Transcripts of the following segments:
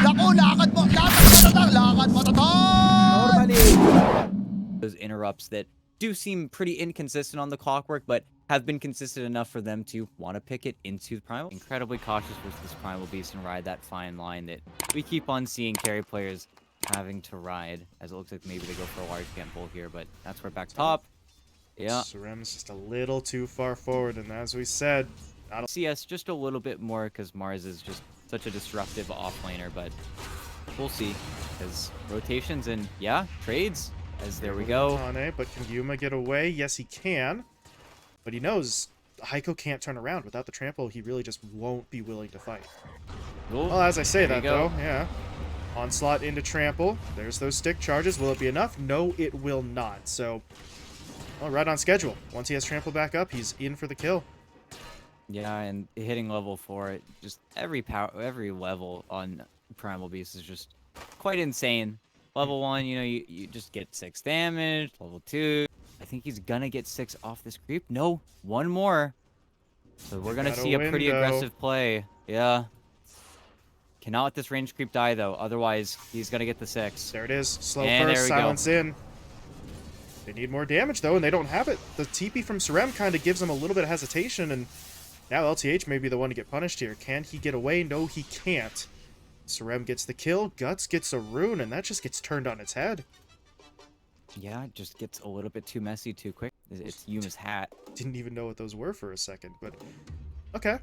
Naku, lakad mo Normally. Those interrupts that do seem pretty inconsistent on the clockwork, but have been consistent enough for them to want to pick it into the Primal. Incredibly cautious versus this Primal Beast and ride that fine line that we keep on seeing carry players having to ride, as it looks like maybe they go for a large camp bull here, but that's where back top. Yeah. Scrim's just a little too far forward, and as we said, CS just a little bit more because Mars is just such a disruptive offlaner, but we'll see. Because rotations and, yeah, trades. As there we go. But can Yuma get away? Yes, he can. But he knows Heiko can't turn around. Without the trample, he really just won't be willing to fight. Ooh, well, as I say that, though, yeah. Onslaught into trample. There's those stick charges. Will it be enough? No, it will not. So, well, right on schedule. Once he has trample back up, he's in for the kill. Yeah, and hitting level 4, just every level on Primal Beast is just quite insane. Level 1, you know, you just get 6 damage. Level 2, I think he's gonna get 6 off this creep. No, one more. So we're gonna see a pretty aggressive play. Yeah. Cannot let this range creep die, though. Otherwise, he's gonna get the 6. There it is. Slow burst, silence in. They need more damage, though, and they don't have it. The TP from Scrim kind of gives them a little bit of hesitation, and now LTH may be the one to get punished here. Can he get away? No, he can't. Scrim gets the kill, Guts gets a rune, and that just gets turned on its head. Yeah, it just gets a little bit too messy too quick. It's Yuma's hat. Didn't even know what those were for a second, but okay.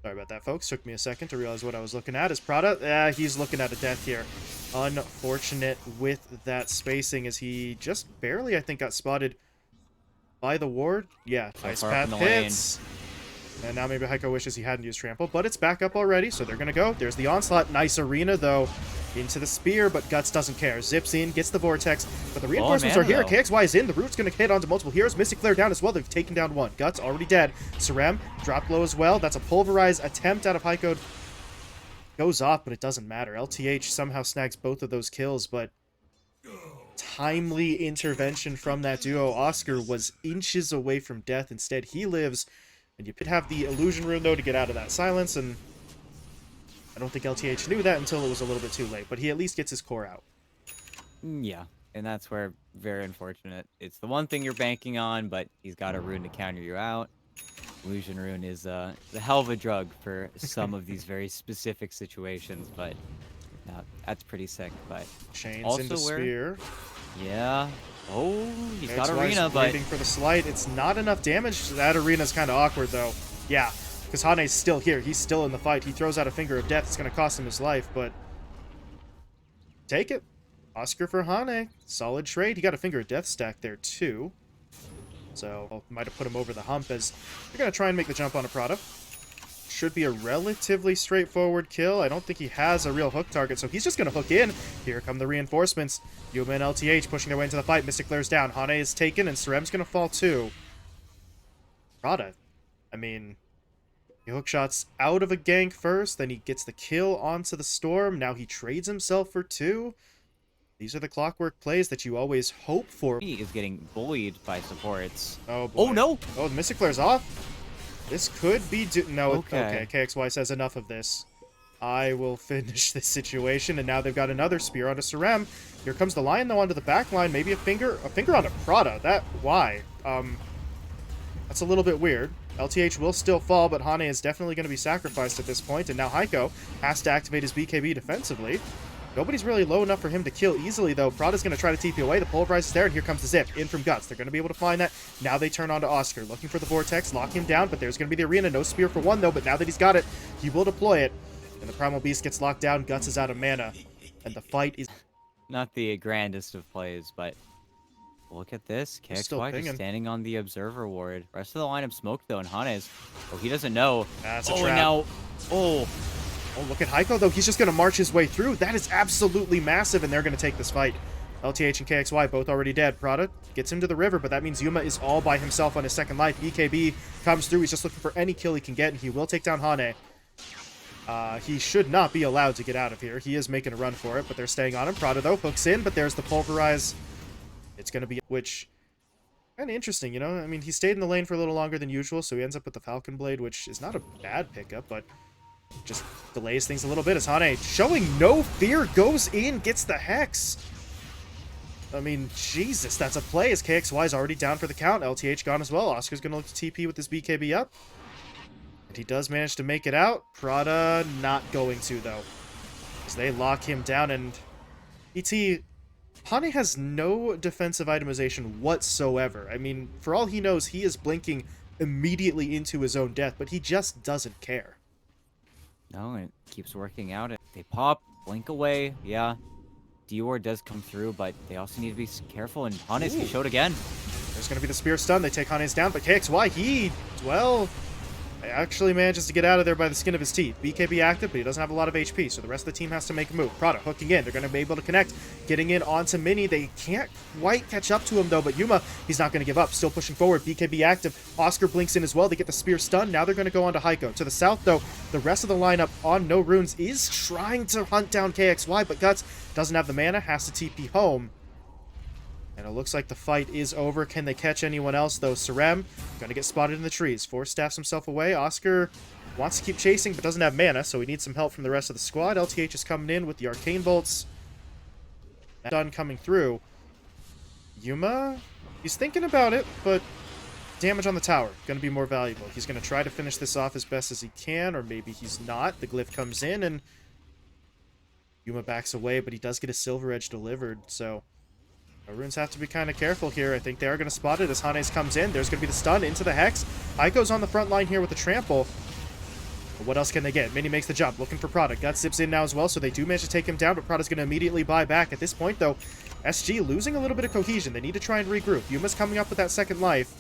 Sorry about that, folks. Took me a second to realize what I was looking at. Is Prada? He's looking at a death here. Unfortunate with that spacing, as he just barely, I think, got spotted by the ward. Yeah, ice path hits. And now maybe Heiko wishes he hadn't used trample, but it's back up already, so they're gonna go. There's the onslaught. Nice arena, though. Into the spear, but Guts doesn't care. Zips in, gets the vortex, but the reinforcements are here. KXY is in. The root's gonna hit onto multiple heroes. Mystic Flare down as well. They've taken down one. Guts already dead. Scrim dropped low as well. That's a pulverized attempt out of Heiko. Goes off, but it doesn't matter. LTH somehow snags both of those kills, but timely intervention from that duo. Oscar was inches away from death. Instead, he lives. And you could have the illusion rune, though, to get out of that silence, and I don't think LTH knew that until it was a little bit too late, but he at least gets his core out. Yeah, and that's where, very unfortunate. It's the one thing you're banking on, but he's got a rune to counter you out. Illusion rune is the hell of a drug for some of these very specific situations, but that's pretty sick. But chains also into spear. Yeah. Oh, he's got arena, but waiting for the slight. It's not enough damage. That arena's kind of awkward, though. Yeah, because Hane's still here. He's still in the fight. He throws out a finger of death. It's going to cost him his life, but take it. Oscar for Hane. Solid trade. He got a finger of death stack there, too. So, might have put him over the hump, as they're going to try and make the jump on a Prada. Should be a relatively straightforward kill. I don't think he has a real hook target, so he's just going to hook in. Here come the reinforcements. Yuma and LTH pushing their way into the fight. Mystic Flare's down. Hane is taken, and Scrim's going to fall too. Prada. I mean, he hook shots out of a gank first, then he gets the kill onto the Storm. Now he trades himself for 2. These are the clockwork plays that you always hope for. He is getting bullied by supports. Oh, boy. Oh, no! Oh, the Mystic Flare's off. This could be... No, okay. KXY says enough of this. I will finish this situation, and now they've got another spear onto Scrim. Here comes the Lion, though, onto the back line. Maybe a finger onto Prada. Why? That's a little bit weird. LTH will still fall, but Hane is definitely going to be sacrificed at this point, and now Heiko has to activate his BKB defensively. Nobody's really low enough for him to kill easily, though. Prada's going to try to TP away. The pulverize is there, and here comes the zip. In from Guts. They're going to be able to find that. Now they turn on to Oscar, looking for the vortex, lock him down, but there's going to be the arena. No spear for 1, though, but now that he's got it, he will deploy it. And the Primal Beast gets locked down. Guts is out of mana, and the fight is... Not the grandest of plays, but look at this. KXY just standing on the Observer ward. Rest of the lineup smoked, though, and Hane's... Oh, he doesn't know. That's a trap. Now... Oh, look at Heiko, though. He's just going to march his way through. That is absolutely massive, and they're going to take this fight. LTH and KXY both already dead. Prada gets him to the river, but that means Yuma is all by himself on his second life. BKB comes through. He's just looking for any kill he can get, and he will take down Hane. He should not be allowed to get out of here. He is making a run for it, but they're staying on him. Prada, though, hooks in, but there's the pulverize. It's going to be... Which... Kind of interesting, you know? I mean, he stayed in the lane for a little longer than usual, so he ends up with the Falcon Blade, which is not a bad pickup, but... just delays things a little bit as Hane, showing no fear, goes in, gets the Hex. I mean, Jesus, that's a play as KXY is already down for the count. LTH gone as well. Oscar's going to look to TP with his BKB up. And he does manage to make it out. Prada not going to, though, as they lock him down. And ET, Hane has no defensive itemization whatsoever. I mean, for all he knows, he is blinking immediately into his own death, but he just doesn't care. No, it keeps working out. They pop, blink away. Yeah, Dior does come through, but they also need to be careful. And Hanes, he showed again. There's going to be the spear stun. They take Hanes down, but KXY, he, well, actually manages to get out of there by the skin of his teeth. BKB active, but he doesn't have a lot of HP, so the rest of the team has to make a move. Prada hooking in. They're going to be able to connect. Getting in onto Mini. They can't quite catch up to him, though, but Yuma, he's not going to give up. Still pushing forward. BKB active. Oscar blinks in as well. They get the spear stun. Now they're going to go on to Heiko. To the south, though, the rest of the lineup on No Runes is trying to hunt down KXY, but Guts doesn't have the mana, has to TP home. And it looks like the fight is over. Can they catch anyone else, though? Scrim going to get spotted in the trees. Force staffs himself away. Oscar wants to keep chasing, but doesn't have mana, so he needs some help from the rest of the squad. LTH is coming in with the Arcane Bolts. Done coming through. Yuma, he's thinking about it, but damage on the tower going to be more valuable. He's going to try to finish this off as best as he can, or maybe he's not. The glyph comes in, and Yuma backs away, but he does get a Silver Edge delivered, so Runes have to be kind of careful here. I think they are going to spot it as Hanes comes in. There's going to be the stun into the Hex. Heiko's on the front line here with the trample. But what else can they get? Mini makes the jump, looking for Prada. Guts zips in now as well, so they do manage to take him down, but Prada's going to immediately buy back. At this point, though, SG losing a little bit of cohesion. They need to try and regroup. Yuma's coming up with that second life.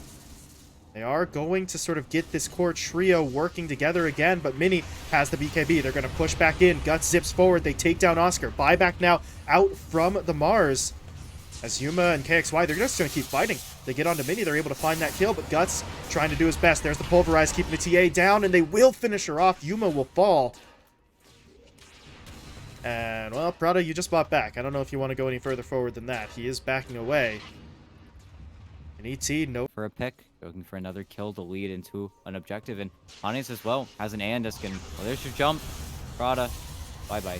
They are going to sort of get this core trio working together again, but Mini has the BKB. They're going to push back in. Guts zips forward. They take down Oscar. Buyback now out from the Mars. As Yuma and KXY, they're just going to keep fighting. They get onto Mini, they're able to find that kill, but Guts trying to do his best. There's the Pulverize, keeping the TA down, and they will finish her off. Yuma will fall. And, well, Prada, you just bought back. I don't know if you want to go any further forward than that. He is backing away. And ET, no. For a pick, looking for another kill to lead into an objective. And Hanes as well has an Andisc, and well, there's your jump. Prada, bye-bye.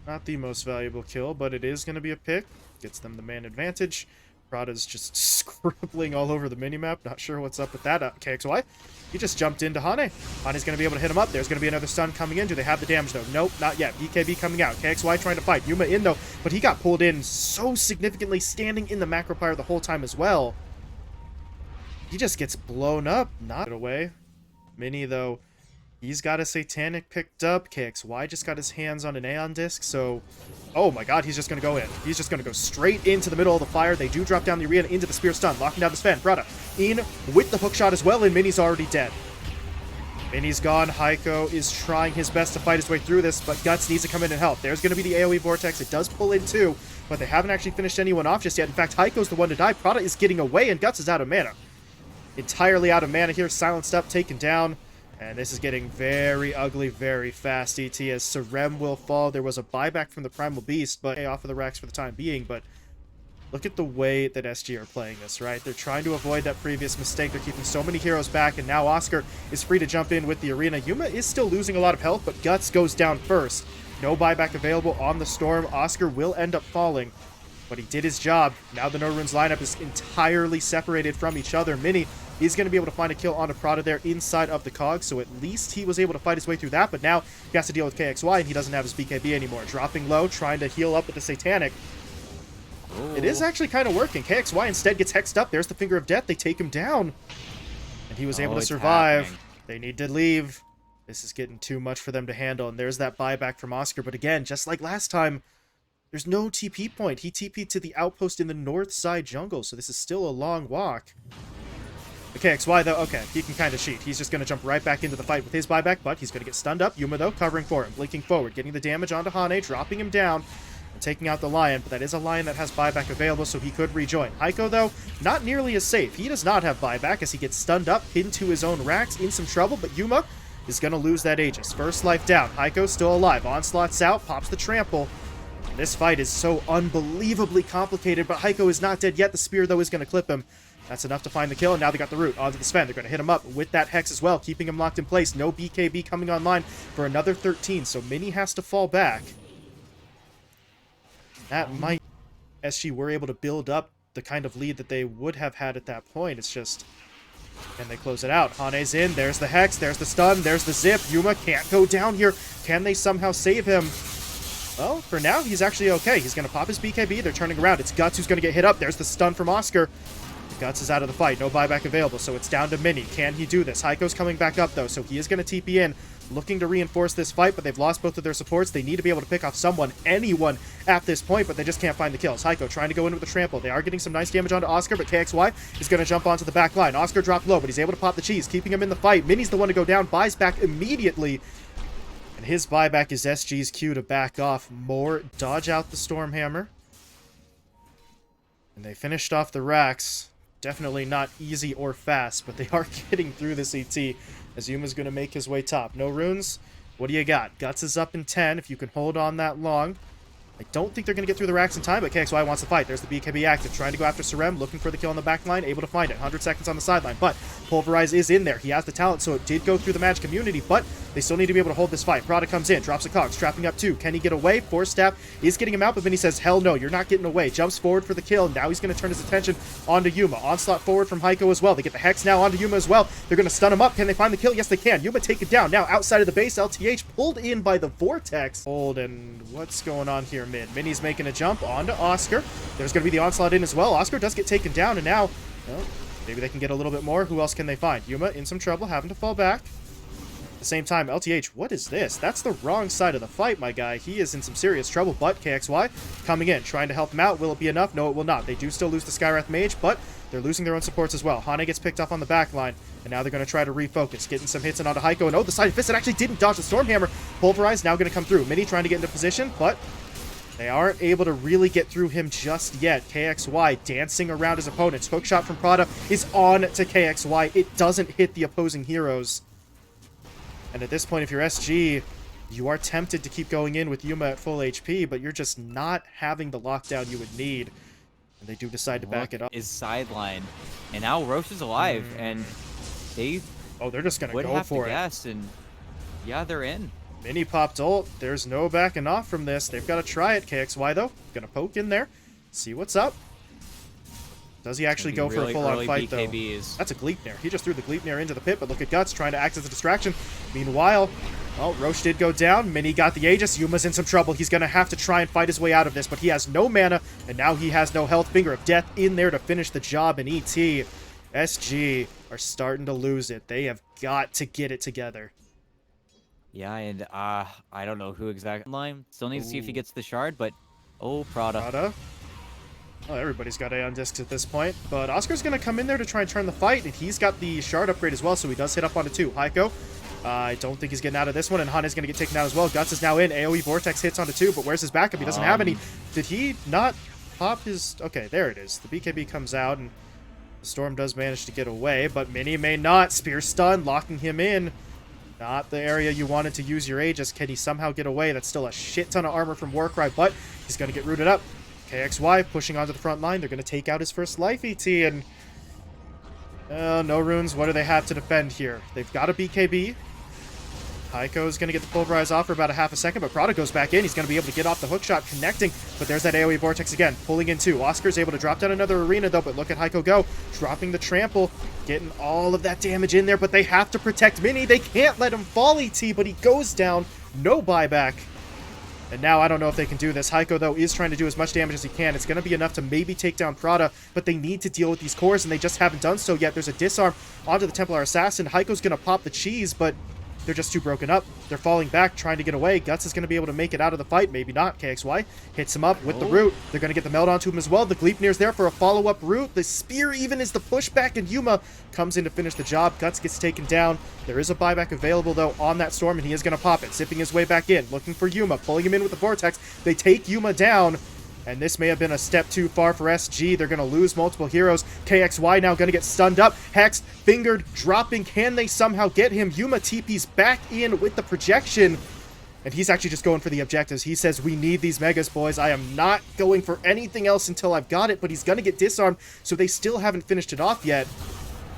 Not the most valuable kill, but it is going to be a pick. Gets them the man advantage. Prada's just scribbling all over the minimap. Not sure what's up with that. KXY, he just jumped into Hane. Hane's going to be able to hit him up. There's going to be another stun coming in. Do they have the damage, though? Nope, not yet. BKB coming out. KXY trying to fight. Yuma in, though, but he got pulled in so significantly, standing in the macro fire the whole time as well. He just gets blown up. Not away. Mini, though, he's got a Satanic picked up. KXY just got his hands on an Aeon Disc, so oh my god, he's just going to go in. He's just going to go straight into the middle of the fire. They do drop down the arena into the spear stun, locking down the Sven. Prada in with the hook shot as well, and Mini's already dead. Mini's gone. Heiko is trying his best to fight his way through this, but Guts needs to come in and help. There's going to be the AoE Vortex. It does pull in too, but they haven't actually finished anyone off just yet. In fact, Heiko's the one to die. Prada is getting away, and Guts is out of mana. Entirely out of mana here. Silenced up, taken down. And this is getting very ugly very fast, ET, as Scrim will fall. There was a buyback from the Primal Beast, but off of the racks for the time being. But look at the way that SG are playing this, right? They're trying to avoid that previous mistake. They're keeping so many heroes back, and now Oscar is free to jump in with the arena. Yuma is still losing a lot of health, but Guts goes down first. No buyback available on the Storm. Oscar will end up falling, but he did his job. Now the No Runes lineup is entirely separated from each other. Mini, he's going to be able to find a kill onto Prada there inside of the cog, so at least he was able to fight his way through that, but now he has to deal with KXY, and he doesn't have his BKB anymore. Dropping low, trying to heal up with the Satanic. Ooh. It is actually kind of working. KXY instead gets hexed up. There's the Finger of Death. They take him down, and he was able to survive. Happening. They need to leave. This is getting too much for them to handle, and there's that buyback from Oscar, but again, just like last time, there's no TP point. He TP'd to the outpost in the north side jungle, so this is still a long walk. The KXY, though, okay, he can kind of cheat. He's just going to jump right back into the fight with his buyback, but he's going to get stunned up. Yuma, though, covering for him, blinking forward, getting the damage onto Hane, dropping him down, and taking out the Lion, but that is a Lion that has buyback available, so he could rejoin. Heiko, though, not nearly as safe. He does not have buyback as he gets stunned up, pinned to his own racks, in some trouble, but Yuma is going to lose that Aegis. First life down. Heiko's still alive. Onslaught's out, pops the trample. This fight is so unbelievably complicated, but Heiko is not dead yet. The spear, though, is going to clip him. That's enough to find the kill, and now they got the root onto the Sven. They're going to hit him up with that Hex as well, keeping him locked in place. No BKB coming online for another 13, so Mini has to fall back. That might... SG were able to build up the kind of lead that they would have had at that point. It's just... Can they close it out? Hane's in. There's the Hex. There's the stun. There's the zip. Yuma can't go down here. Can they somehow save him? Well, for now, he's actually okay. He's going to pop his BKB. They're turning around. It's Guts who's going to get hit up. There's the stun from Oscar. Guts is out of the fight. No buyback available, so it's down to Mini. Can he do this? Heiko's coming back up, though, so he is going to TP in, looking to reinforce this fight, but they've lost both of their supports. They need to be able to pick off someone, anyone, at this point, but they just can't find the kills. Heiko trying to go in with the trample. They are getting some nice damage onto Oscar, but KXY is going to jump onto the back line. Oscar dropped low, but he's able to pop the cheese, keeping him in the fight. Mini's the one to go down, buys back immediately. And his buyback is SG's cue to back off more, dodge out the Stormhammer. And they finished off the racks. Definitely not easy or fast, but they are getting through this ET as Yuma's going to make his way top. No runes. What do you got? Guts is up in 10 if you can hold on that long. I don't think they're going to get through the racks in time, but KXY wants to fight. There's the BKB active, trying to go after Sarem, looking for the kill on the back line, able to find it. 100 seconds on the sideline, but Pulverize is in there. He has the talent, so it did go through the match community, but they still need to be able to hold this fight. Prada comes in, drops a Cogs, trapping up 2. Can he get away? Force Staff is getting him out, but then he says, hell no, you're not getting away. Jumps forward for the kill. Now he's going to turn his attention onto Yuma. Onslaught forward from Heiko as well. They get the Hex now onto Yuma as well. They're going to stun him up. Can they find the kill? Yes, they can. Yuma take it down. Now outside of the base, LTH pulled in by the Vortex. Hold, and what's going on here mid? Mini's making a jump onto Oscar. There's going to be the onslaught in as well. Oscar does get taken down, and now, well, maybe they can get a little bit more. Who else can they find? Yuma in some trouble, having to fall back. At the same time, LTH, what is this? That's the wrong side of the fight, my guy. He is in some serious trouble, but KXY coming in, trying to help him out. Will it be enough? No, it will not. They do still lose the Skywrath Mage, but they're losing their own supports as well. Hane gets picked up on the back line, and now they're going to try to refocus, getting some hits in onto Heiko. And oh, the Sided Fist, it actually didn't dodge the Stormhammer. Pulverize now going to come through. Mini trying to get into position, but they aren't able to really get through him just yet. KXY dancing around his opponents. Hookshot from Prada is on to KXY. It doesn't hit the opposing heroes. And at this point, if you're SG, you are tempted to keep going in with Yuma at full HP, but you're just not having the lockdown you would need. And they do decide to back it up. Is sideline, and now Roche is alive, and they they're just going to go have for to it. guess, and yeah, they're in. Mini popped ult. There's no backing off from this. They've got to try it. KXY, though, going to poke in there, see what's up. Does he actually go for a full-on fight, BKBs. though? That's a Gleipnir. He just threw the Gleipnir into the pit, but look at Guts trying to act as a distraction. Meanwhile, well, Roche did go down. Mini got the Aegis. Yuma's in some trouble. He's going to have to try and fight his way out of this, but he has no mana, and now he has no health. Finger of Death in there to finish the job in ET. SG are starting to lose it. They have got to get it together. Yeah, and I don't know who exactly line. Still need to see if he gets the shard, but Prada. Well, everybody's got Aeon Discs at this point, but Oscar's going to come in there to try and turn the fight, and he's got the shard upgrade as well, so he does hit up onto 2. Heiko, I don't think he's getting out of this one, and Hane's going to get taken out as well. Guts is now in. AoE Vortex hits onto 2, but where's his backup? He doesn't have any. Did he not pop his... Okay, there it is. The BKB comes out, and the Storm does manage to get away, but Mini may not. Spear stun, locking him in. Not the area you wanted to use your Aegis. Can he somehow get away? That's still a shit ton of armor from Warcry, but he's going to get rooted up. KXY pushing onto the front line. They're going to take out his first life, ET, and... no runes. What do they have to defend here? They've got a BKB. Heiko's going to get the Pulverize off for about a half a second, but Prada goes back in. He's going to be able to get off the hookshot, connecting, but there's that AoE Vortex again, pulling in 2. Oscar's able to drop down another arena, though, but look at Heiko go, dropping the trample, getting all of that damage in there, but they have to protect Mini. They can't let him fall, ET, but he goes down. No buyback. And now I don't know if they can do this. Heiko, though, is trying to do as much damage as he can. It's going to be enough to maybe take down Prada, but they need to deal with these cores, and they just haven't done so yet. There's a disarm onto the Templar Assassin. Heiko's going to pop the cheese, but they're just too broken up. They're falling back, trying to get away. Guts is going to be able to make it out of the fight. Maybe not. KXY hits him up with the root. They're going to get the meld onto him as well. The Gleipnir's there for a follow-up root. The spear even is the pushback, and Yuma comes in to finish the job. Guts gets taken down. There is a buyback available, though, on that Storm, and he is going to pop it. Zipping his way back in, looking for Yuma, pulling him in with the Vortex. They take Yuma down. And this may have been a step too far for SG. They're going to lose multiple heroes. KXY now going to get stunned up. Hexed, fingered, dropping. Can they somehow get him? Yuma TP's back in with the projection. And he's actually just going for the objectives. He says, we need these megas, boys. I am not going for anything else until I've got it, but he's going to get disarmed, so they still haven't finished it off yet.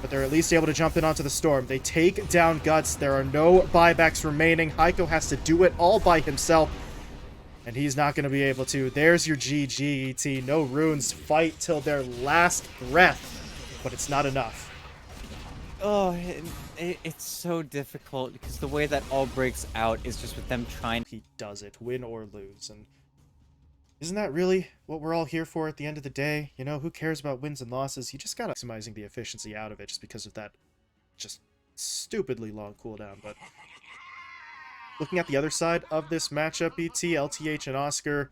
But they're at least able to jump in onto the storm. They take down Guts. There are no buybacks remaining. Heiko has to do it all by himself, and he's not going to be able to. There's your GG, ET. No runes. Fight till their last breath, but it's not enough. Oh, it's so difficult because the way that all breaks out is just with them trying. He does it, win or lose. And isn't that really what we're all here for at the end of the day? You know, who cares about wins and losses? You just gotta maximizing the efficiency out of it just because of that just stupidly long cooldown. But looking at the other side of this matchup, ET, LTH, and Oscar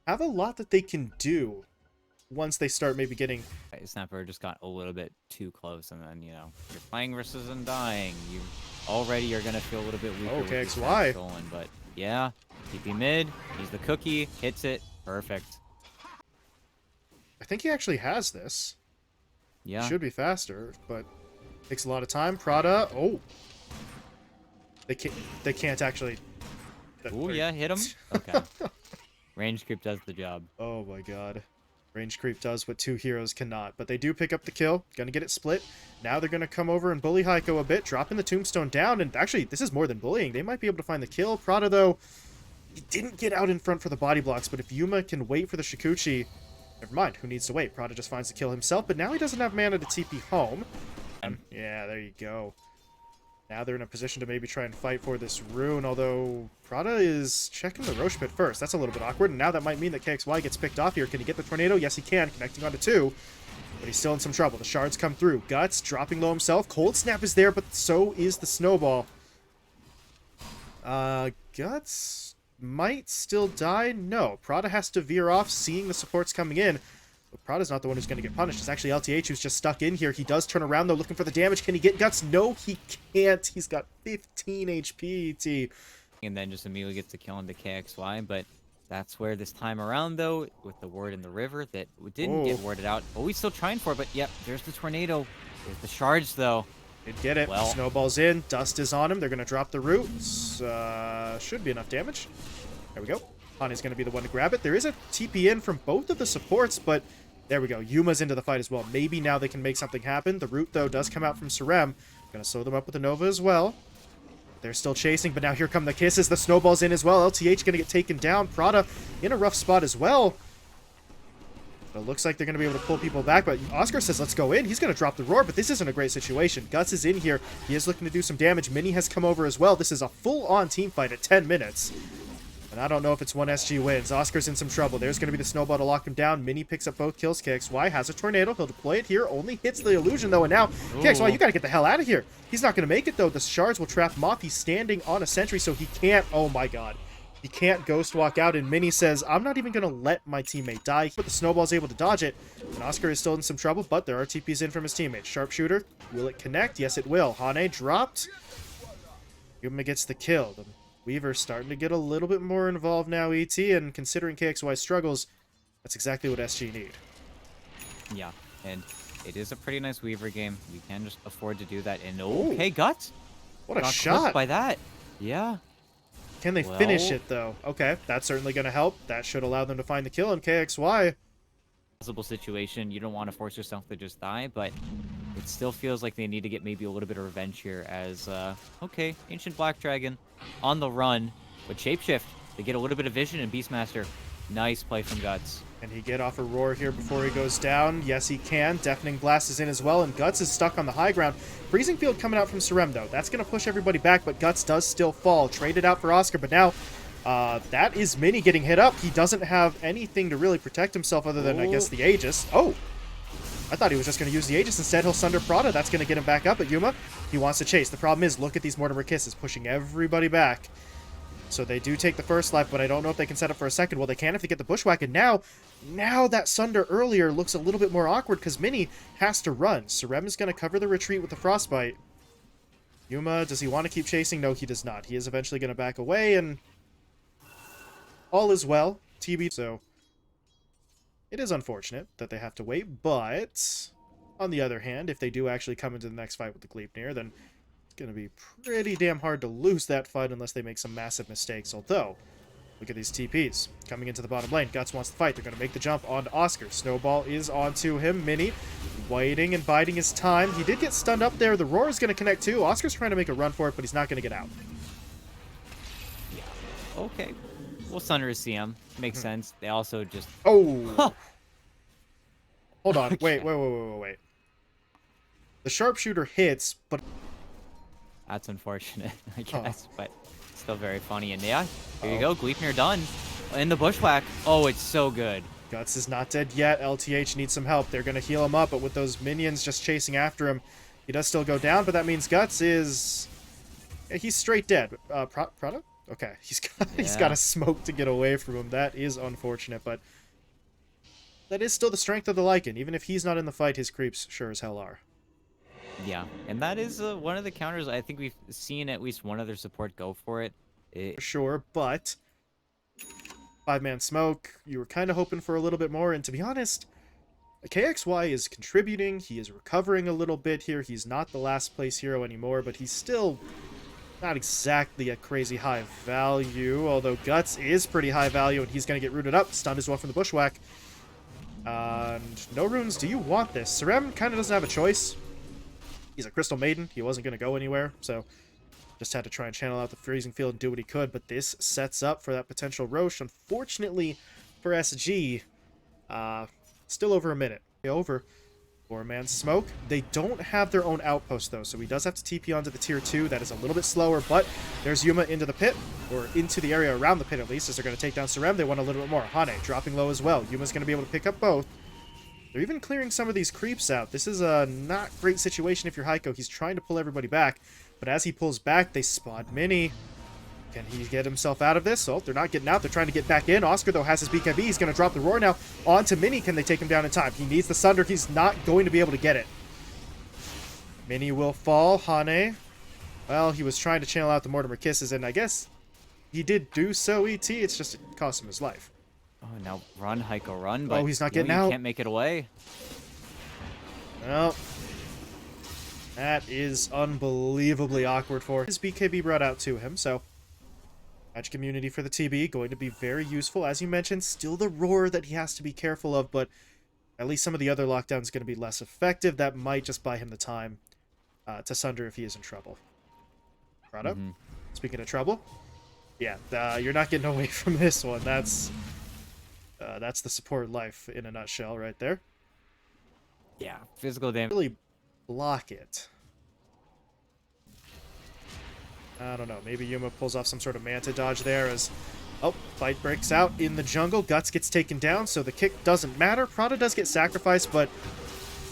have a lot that they can do once they start maybe getting... Snapper just got a little bit too close, and then, you know, you're playing versus Undying. You already are going to feel a little bit weaker. Oh, with KXY. stolen, but yeah, TP mid, he's the cookie, hits it, perfect. I think he actually has this. Yeah. Should be faster, but takes a lot of time. Prada, oh. They can't actually... Ooh, yeah, hit him. Okay. Range creep does the job. Oh my god. Range creep does what two heroes cannot, but they do pick up the kill. Gonna get it split. Now they're gonna come over and bully Heiko a bit, dropping the tombstone down, and actually, this is more than bullying. They might be able to find the kill. Prada, though, he didn't get out in front for the body blocks, but if Yuma can wait for the Shikuchi, never mind, who needs to wait? Prada just finds the kill himself, but now he doesn't have mana to TP home. Yeah, there you go. Now they're in a position to maybe try and fight for this rune, although Prada is checking the Roche pit first. That's a little bit awkward, and now that might mean that KXY gets picked off here. Can he get the tornado? Yes, he can, connecting onto two, but he's still in some trouble. The shards come through. Guts dropping low himself. Cold Snap is there, but so is the snowball. Guts might still die. No, Prada has to veer off, seeing the supports coming in. But Prada's not the one who's going to get punished. It's actually LTH who's just stuck in here. He does turn around, though, looking for the damage. Can he get Guts? No, he can't. He's got 15 HP, ET. And then just immediately gets the kill into KXY, but that's where this time around, though, with the word in the river that didn't get worded out. Oh, he's still trying for it, but yep, there's the tornado. There's the shards, though. Did get it. Well, Snowball's in. Dust is on him. They're going to drop the roots. Should be enough damage. There we go. Hane's going to be the one to grab it. There is a TP in from both of the supports, but there we go. Yuma's into the fight as well. Maybe now they can make something happen. The root, though, does come out from Scrim. Going to slow them up with the Nova as well. They're still chasing, but now here come the kisses. The snowball's in as well. LTH going to get taken down. Prada in a rough spot as well. But it looks like they're going to be able to pull people back, but Oscar says, let's go in. He's going to drop the roar, but this isn't a great situation. Guts is in here. He is looking to do some damage. Mini has come over as well. This is a full-on team fight at 10 minutes. And I don't know if it's one SG wins. Oscar's in some trouble. There's going to be the snowball to lock him down. Mini picks up both kills. KXY has a tornado. He'll deploy it here. Only hits the illusion, though. And now, KXY, you got to get the hell out of here. He's not going to make it, though. The shards will trap him off. He's standing on a sentry, so he can't... Oh, my God. He can't ghost walk out. And Mini says, I'm not even going to let my teammate die. But the snowball's able to dodge it. And Oscar is still in some trouble, but there are TPs in from his teammate. Sharpshooter. Will it connect? Yes, it will. Hane dropped. Yuma gets the kill. The Weaver's starting to get a little bit more involved now, ET, and considering KXY's struggles, that's exactly what SG need. Yeah, and it is a pretty nice Weaver game. You can just afford to do that. And okay, Guts. What a Got shot clipped by that. Yeah. Can they finish it, though? Okay, that's certainly going to help. That should allow them to find the kill on KXY. Possible situation. You don't want to force yourself to just die, but it still feels like they need to get maybe a little bit of revenge here as, okay, Ancient Black Dragon on the run, but Shapeshift, they get a little bit of vision, and Beastmaster, nice play from Guts. Can he get off a roar here before he goes down? Yes, he can. Deafening Blast is in as well, and Guts is stuck on the high ground. Freezing Field coming out from Scrim, though. That's going to push everybody back, but Guts does still fall. Traded out for Oscar, but now that is Mini getting hit up. He doesn't have anything to really protect himself other than, I guess, the Aegis. Oh! I thought he was just going to use the Aegis. Instead, he'll Sunder Prada. That's going to get him back up. But Yuma, he wants to chase. The problem is, look at these Mortimer Kisses pushing everybody back. So they do take the first life, but I don't know if they can set up for a second. Well, they can if they get the Bushwhack. And now that Sunder earlier looks a little bit more awkward because Mini has to run. Scrim is going to cover the retreat with the Frostbite. Yuma, does he want to keep chasing? No, he does not. He is eventually going to back away, and all is well. TB. So it is unfortunate that they have to wait, but on the other hand, if they do actually come into the next fight with the Gleipnir, then going to be pretty damn hard to lose that fight unless they make some massive mistakes. Although, look at these TPs coming into the bottom lane. Guts wants to fight. They're going to make the jump onto Oscar. Snowball is onto him. Mini waiting and biding his time. He did get stunned up there. The Roar is going to connect too. Oscar's trying to make a run for it, but he's not going to get out. Yeah. Okay. Well, Sunder is CM. Makes sense. They also just... Oh! Hold on. Wait. The sharpshooter hits, but... That's unfortunate, I guess, but still very funny. And yeah, here you go. Gleipnir done. In the bushwhack. Oh, it's so good. Guts is not dead yet. LTH needs some help. They're going to heal him up, but with those minions just chasing after him, he does still go down, but that means Guts is... He's straight dead. Prado? Okay, he's got a smoke to get away from him. That is unfortunate, but that is still the strength of the Lycan. Even if he's not in the fight, his creeps sure as hell are. Yeah, and that is one of the counters. I think we've seen at least one other support go for it. For sure, but 5-man smoke, you were kind of hoping for a little bit more, and to be honest, KXY is contributing. He is recovering a little bit here. He's not the last place hero anymore, but he's still not exactly a crazy high value, although Guts is pretty high value, and he's going to get rooted up. Stunned as well from the bushwhack. And no runes, do you want this? Scrim kind of doesn't have a choice. He's a Crystal Maiden. He wasn't going to go anywhere, so just had to try and channel out the Freezing Field and do what he could, but this sets up for that potential Roche. Unfortunately for SG, still over a minute. Over. 4-man smoke. They don't have their own outpost, though, so he does have to TP onto the tier 2. That is a little bit slower, but there's Yuma into the pit, or into the area around the pit, at least, as they're going to take down Scrim. They want a little bit more. Hane dropping low as well. Yuma's going to be able to pick up both. They're even clearing some of these creeps out. This is a not great situation if you're Heiko. He's trying to pull everybody back, but as he pulls back, they spot Mini. Can he get himself out of this? Oh, they're not getting out. They're trying to get back in. Oscar, though, has his BKB. He's going to drop the Roar now onto Mini. Can they take him down in time? He needs the Sunder. He's not going to be able to get it. Mini will fall. Hane, well, he was trying to channel out the Mortimer Kisses, and I guess he did do so, ET. It's just it cost him his life. Oh, now run, Heiko, run. But he's not getting out. You can't make it away. Well, that is unbelievably awkward for his BKB brought out to him, so Magic Immunity for the TB, going to be very useful. As you mentioned, still the Roar that he has to be careful of, but at least some of the other lockdowns going to be less effective. That might just buy him the time to Sunder if he is in trouble. Prado, speaking of trouble, yeah, you're not getting away from this one. That's the support life in a nutshell right there. Yeah, physical damage. Really block it. I don't know. Maybe Yuma pulls off some sort of Manta dodge there as... Oh, fight breaks out in the jungle. Guts gets taken down, so the kick doesn't matter. Prada does get sacrificed, but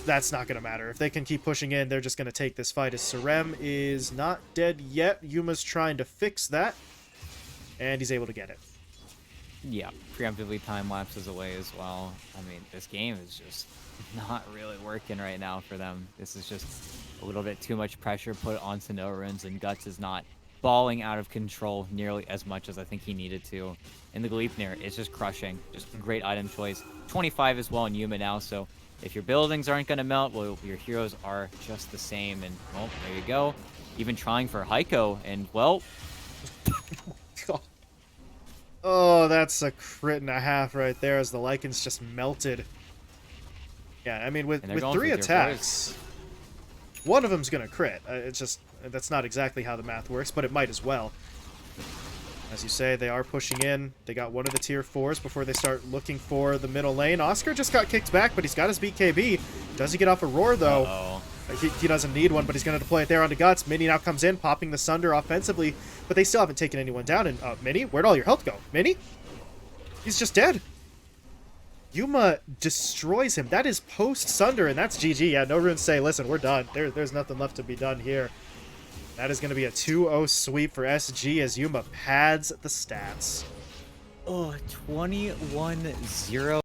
that's not going to matter. If they can keep pushing in, they're just going to take this fight as Scrim is not dead yet. Yuma's trying to fix that, and he's able to get it. Yeah, preemptively time lapses away as well. I mean, this game is just not really working right now for them. This is just a little bit too much pressure put onto No Runes, and Guts is not balling out of control nearly as much as I think he needed to. And the Gleipnir is just crushing. Just great item choice. 25 as well in Yuma now, so if your buildings aren't going to melt, well, your heroes are just the same. And, well, there you go. Even trying for Heiko, and, well... Oh, that's a crit and a half right there as the Lycans just melted. Yeah, I mean, with 3 attacks, one of them's going to crit. It's just, that's not exactly how the math works, but it might as well. As you say, they are pushing in. They got one of the tier 4s before they start looking for the middle lane. Oscar just got kicked back, but he's got his BKB. Does he get off a Roar, though? Uh-oh. He doesn't need one, but he's going to deploy it there onto Guts. Mini now comes in, popping the Sunder offensively, but they still haven't taken anyone down. And Mini, where'd all your health go? Mini? He's just dead. Yuma destroys him. That is post-Sunder, and that's GG. Yeah, No Runes say, listen, we're done. There's nothing left to be done here. That is going to be a 2-0 sweep for SG as Yuma pads the stats. Oh, 21-0.